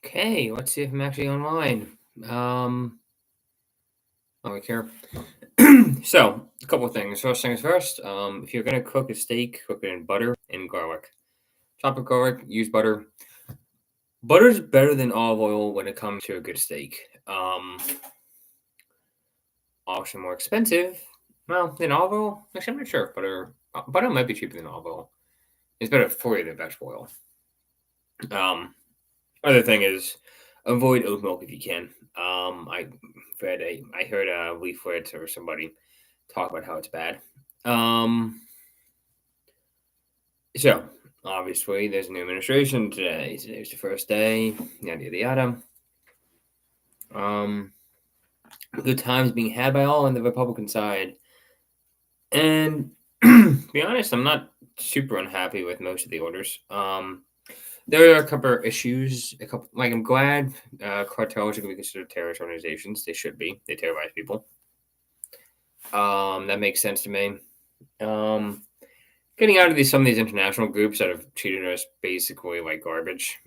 Okay, let's see if I'm actually online. Over here. So, a couple of things. First things first. If you're gonna cook a steak, cook it in butter and garlic. Chop up garlic, use butter. Butter's better than olive oil when it comes to a good steak. Obviously more expensive. Well, than olive oil. Actually, I'm not sure if butter might be cheaper than olive oil. It's better for you than vegetable oil. Other thing is avoid oat milk if you can. I heard Leaflet or somebody talk about how it's bad. Um, so obviously there's a new administration today. Today's the first day. Yada yada yada. Um, Good times being had by all on the Republican side, and to be honest, I'm not super unhappy with most of the orders. There are a couple of issues. I'm glad cartels are going to be considered terrorist organizations. They should be. They terrorize people. That makes sense to me. Um, Getting out of some of these international groups that have treated us basically like garbage.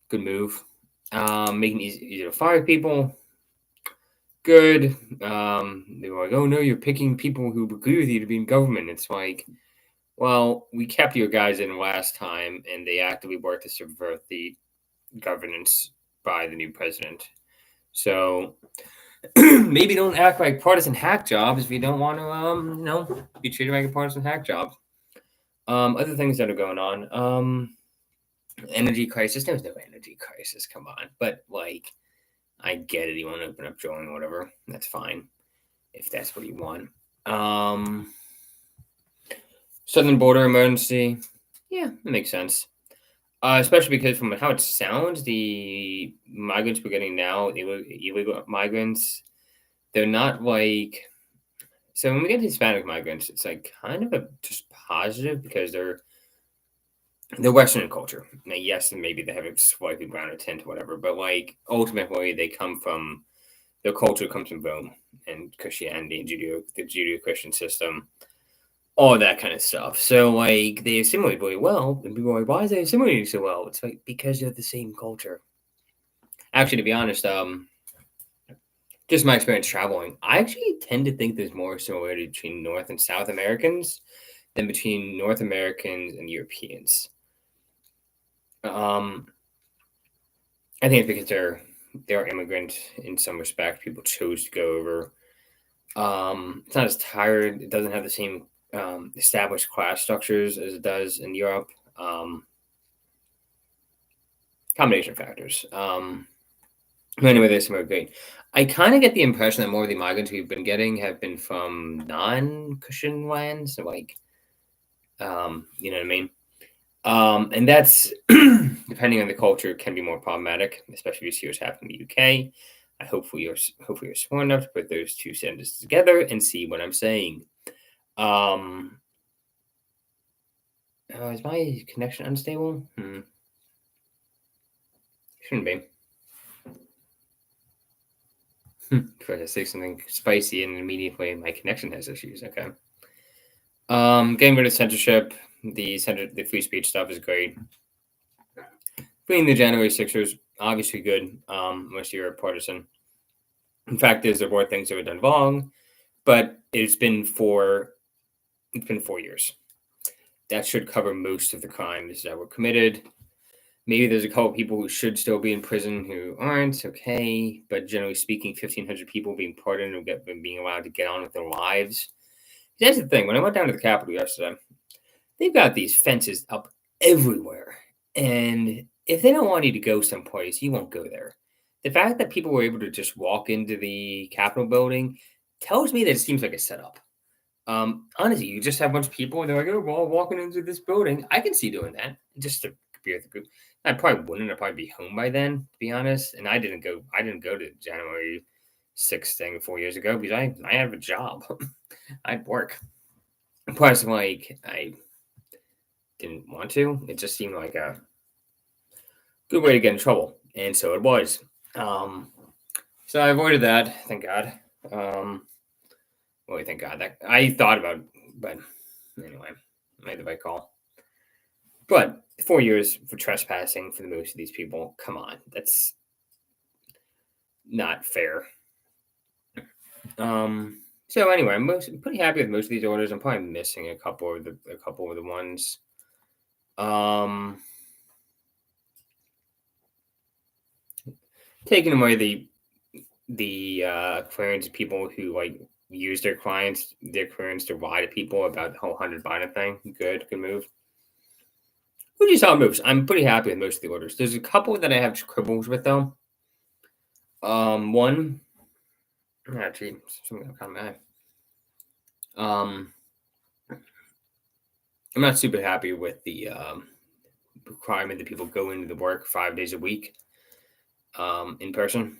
Good move. Making it easier to fire people. Good. They were like, "Oh no, you're picking people who agree with you to be in government." It's like, well, we kept your guys in last time, and they actively worked to subvert the governance by the new president. So maybe don't act like partisan hack jobs if you don't want to, be treated like a partisan hack job. Other things that are going on. Energy crisis. There's no energy crisis. Come on, but like, I get it. You want to open up drilling, whatever. That's fine if that's what you want. Southern border emergency. Yeah, it makes sense. Especially because from how it sounds, the migrants we're getting now, illegal migrants, they're not like. So when we get Hispanic migrants, it's like kind of a just positive because they're Western in culture. Now, yes, maybe they have a slightly browner tint or whatever, but like ultimately they come from their culture comes from Rome and Christianity and the Judeo-Christian system, all that kind of stuff. So like they assimilate really well, and people are like, why is they assimilating so well? It's like because they're the same culture. Actually, to be honest, just my experience traveling, I actually tend to think there's more similarity between North and South Americans than between North Americans and Europeans. Um, I think it's because they're immigrant in some respect. People chose to go over. It's not as tired. It doesn't have the same established class structures as it does in Europe. Combination of factors. Anyway, there's some great. I kind of get the impression that more of the migrants we've been getting have been from non-Christian lands, so like, you know what I mean. And that's depending on the culture can be more problematic, especially if you see what's happening in the UK. Hopefully you're smart enough to put those two sentences together and see what I'm saying. Is my connection unstable? Shouldn't be. Try to say something spicy and immediately my connection has issues. Okay. Getting rid of censorship. The free speech stuff is great. Being the January Sixers, obviously good. Unless you're a partisan. In fact, there were things that were done wrong, but it's been 4 years. That should cover most of the crimes that were committed. Maybe there's a couple people who should still be in prison who aren't, okay, but generally speaking, 1,500 people being pardoned and being allowed to get on with their lives. That's the thing. When I went down to the Capitol yesterday, they've got these fences up everywhere. And if they don't want you to go someplace, you won't go there. The fact that people were able to just walk into the Capitol building tells me that it seems like a setup. Honestly, you just have a bunch of people and they're like, oh, well, walking into this building. I can see doing that just to be with the group. I probably wouldn't. I'd probably be home by then, to be honest. And I didn't go to January 6th thing 4 years ago because I had a job. I'd work. Plus, like, I didn't want to. It just seemed like a good way to get in trouble. And so it was. So I avoided that, thank God. Thank God. That I thought about, but anyway, made the right call. But 4 years for trespassing for the most of these people, come on, that's not fair. So anyway, I'm pretty happy with most of these orders. I'm probably missing a couple of the ones. Taking away the clearance of people who like use their clearance to lie to people about the whole 100 Biden thing. Good move. Which is how it moves. I'm pretty happy with most of the orders. There's a couple that I have quibbles with though. One, actually, something that caught my eye. I'm not super happy with the requirement that people go into the work 5 days a week in person.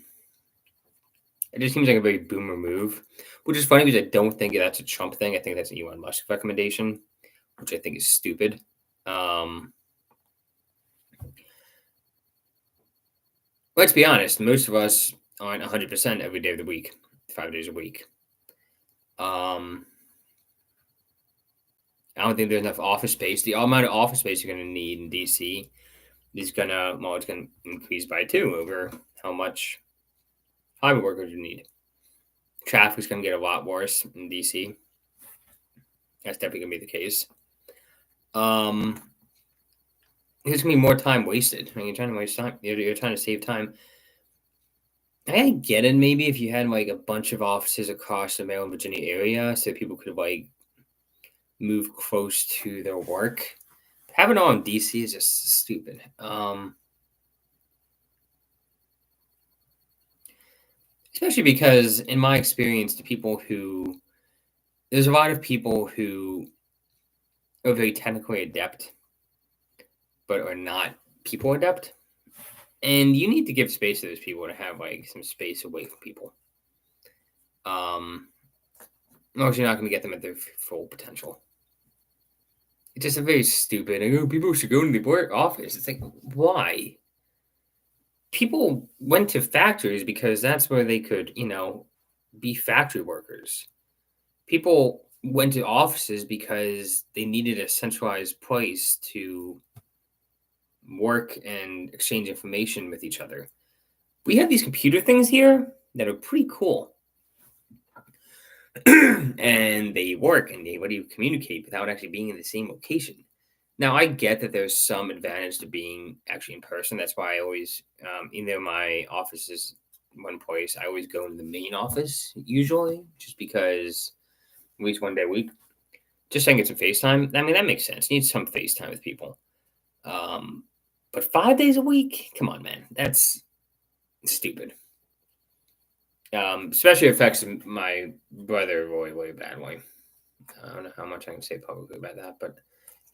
It just seems like a very boomer move, which is funny because I don't think that's a Trump thing. I think that's an Elon Musk recommendation, which I think is stupid. Let's be honest, most of us aren't 100% every day of the week, 5 days a week. I don't think there's enough office space. The amount of office space you're going to need in DC is going to increase by 2 over how much highway workers you need. Traffic's going to get a lot worse in DC. That's definitely going to be the case. There's going to be more time wasted. I mean, you're trying to waste time. You're trying to save time. I get it. Maybe if you had like a bunch of offices across the Maryland, Virginia area, so people could like move close to their work. Having it all in DC is just stupid. Especially because, in my experience, there's a lot of people who are very technically adept, but are not people adept. And you need to give space to those people to have like some space away from people. Or you're not going to get them at their full potential. It's just a very stupid. People should go into the work office. It's like, why? People went to factories because that's where they could, be factory workers. People went to offices because they needed a centralized place to work and exchange information with each other. We have these computer things here that are pretty cool. And they work and they let you communicate without actually being in the same location. Now, I get that there's some advantage to being actually in person. That's why I always, either my office is one place, I always go to the main office usually, just because at least 1 day a week. Just saying it's some FaceTime. I mean, that makes sense. You need some FaceTime with people. But 5 days a week? Come on, man. That's stupid. Especially affects my brother really, really badly. I don't know how much I can say publicly about that, but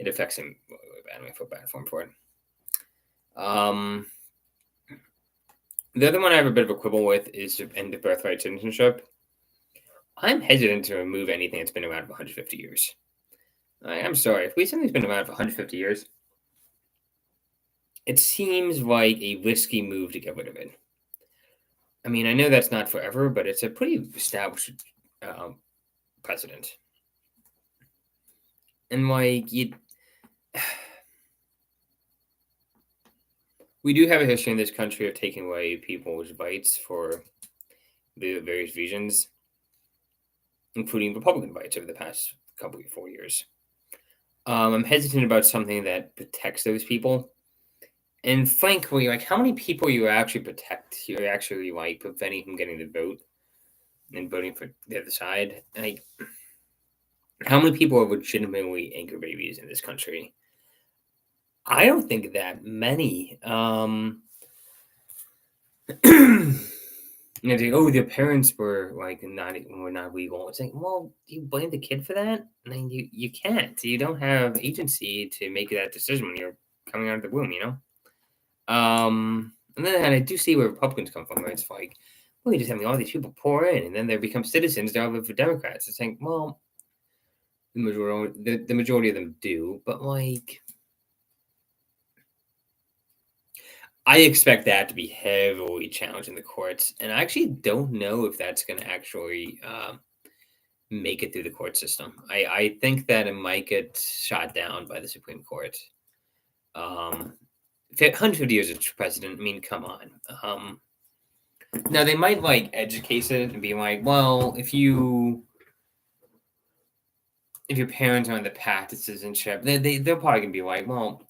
it affects him really, really badly. I feel bad for him for it. The other one I have a bit of a quibble with is to end the birthright citizenship. I'm hesitant to remove anything that's been around for 150 years. I'm sorry. If something's been around for 150 years, it seems like a risky move to get rid of it. I mean, I know that's not forever, but it's a pretty established precedent. And like we do have a history in this country of taking away people's rights for the various reasons, including Republican rights over the past couple of 4 years. I'm hesitant about something that protects those people. And frankly, like how many people you actually protect, you're actually like preventing from getting the vote and voting for the other side. Like, how many people are legitimately anchor babies in this country? I don't think that many. Their parents were like not legal. It's like, well, you blame the kid for that? I mean, you can't. You don't have agency to make that decision when you're coming out of the womb, And then I do see where Republicans come from, where it's like, well, you just having all these people pour in, and then they become citizens. They all vote for Democrats. It's like, well, the majority of them do, but like, I expect that to be heavily challenged in the courts, and I actually don't know if that's going to actually make it through the court system. I think that it might get shot down by the Supreme Court. 150 years as president. I mean, come on. Now they might like educate it and be like, well, if your parents are on the path to citizenship, they're probably gonna be like, well,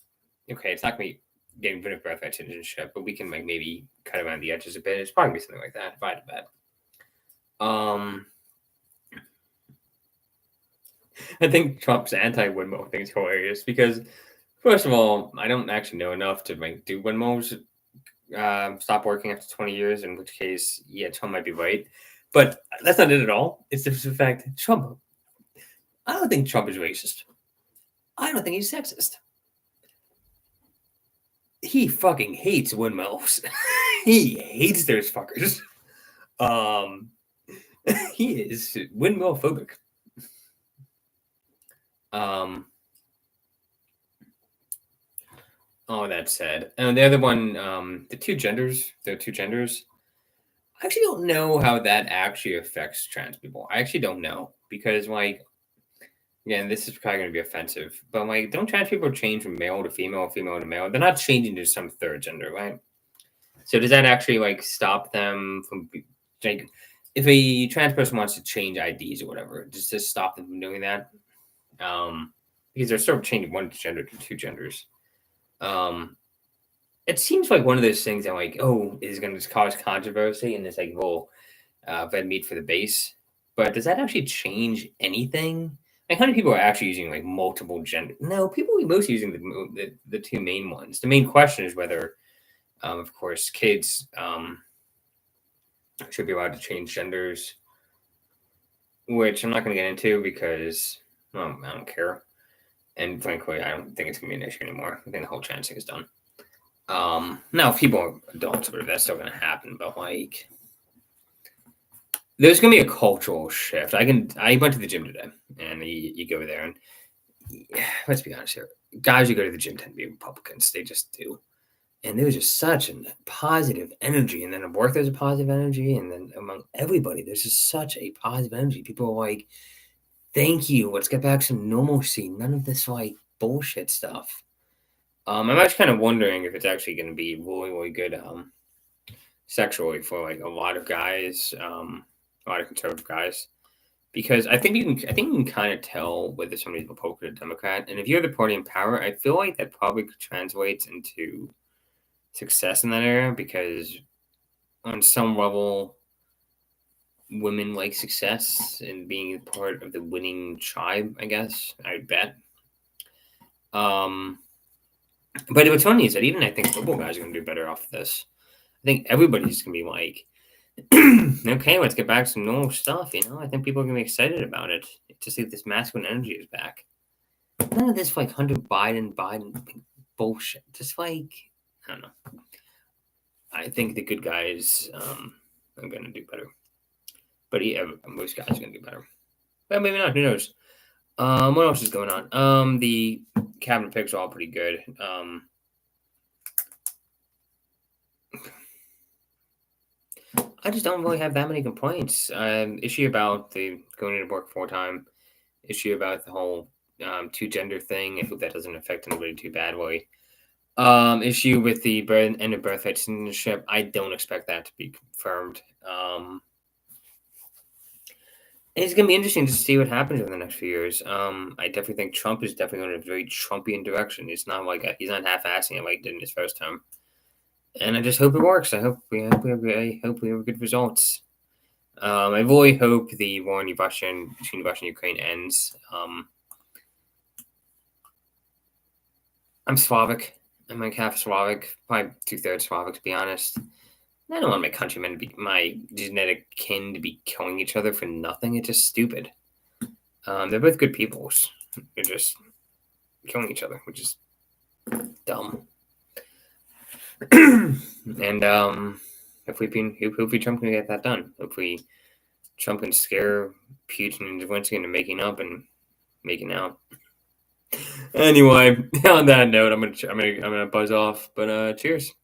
okay, it's not gonna be getting rid of birthright citizenship, but we can like maybe cut around the edges a bit. It's probably something like that. If I had to bet. I think Trump's anti-windmill thing is hilarious because, first of all, I don't actually know enough to like do windmills stop working after 20 years, in which case, yeah, Trump might be right. But that's not it at all. It's just the fact Trump, I don't think Trump is racist. I don't think he's sexist. He fucking hates windmills. He hates those fuckers. He is windmill phobic. All that said, and the other one, the two genders. I actually don't know how that actually affects trans people. I actually don't know because, like, again, this is probably going to be offensive, but like, don't trans people change from male to female, female to male? They're not changing to some third gender, right? So does that actually like stop them from like, if a trans person wants to change IDs or whatever, does this stop them from doing that? Because they're sort of changing one gender to two genders. It seems like one of those things that like, oh, is going to cause controversy and it's like, well, red meat for the base. But does that actually change anything? Like, how many people are actually using like multiple gender? No, people are mostly using the two main ones. The main question is whether, of course, kids should be allowed to change genders, which I'm not going to get into because well, I don't care. And frankly, I don't think it's going to be an issue anymore. I think the whole trans thing is done. Now, if people are adults, that's still going to happen. But like, there's going to be a cultural shift. I went to the gym today, and you go there, and let's be honest here, guys who go to the gym tend to be Republicans. They just do. And there was just such a positive energy. And then at work, there's a positive energy. And then among everybody, there's just such a positive energy. People are like, thank you. Let's get back some normalcy. None of this like bullshit stuff. I'm actually kind of wondering if it's actually going to be really, really good sexually for like a lot of guys, a lot of conservative guys, because I think you can kind of tell whether somebody's Republican or Democrat. And if you're the party in power, I feel like that probably translates into success in that area because on some level, women like success and being part of the winning tribe. I guess I bet. But what's funny is that even I think football guys are going to do better off of this. I think everybody's going to be like, okay, let's get back to some normal stuff. You know, I think people are going to be excited about it to see this masculine energy is back. None of this like Hunter Biden bullshit. Just like, I don't know. I think the good guys are going to do better. But yeah, most guys are going to do better. But maybe not. Who knows? What else is going on? The cabinet picks are all pretty good. I just don't really have that many complaints. Issue about the going into work full time. Issue about the whole two gender thing. I hope that doesn't affect anybody too badly. Issue with the end of birthright citizenship. I don't expect that to be confirmed. It's going to be interesting to see what happens over the next few years. I definitely think Trump is definitely going in a very Trumpian direction. It's not like he's not half-assing it like he did in his first term. And I just hope it works. I hope we have good results. I really hope the war between Russia and Ukraine ends. I'm Slavic. I'm like half Slavic, probably 2/3 Slavic to be honest. I don't want my countrymen, my genetic kin, to be killing each other for nothing. It's just stupid. They're both good peoples. They're just killing each other, which is dumb. And hopefully Trump can get that done. Hopefully Trump can scare Putin and Zelensky into making up and making out. Anyway, on that note, I'm gonna buzz off. But cheers.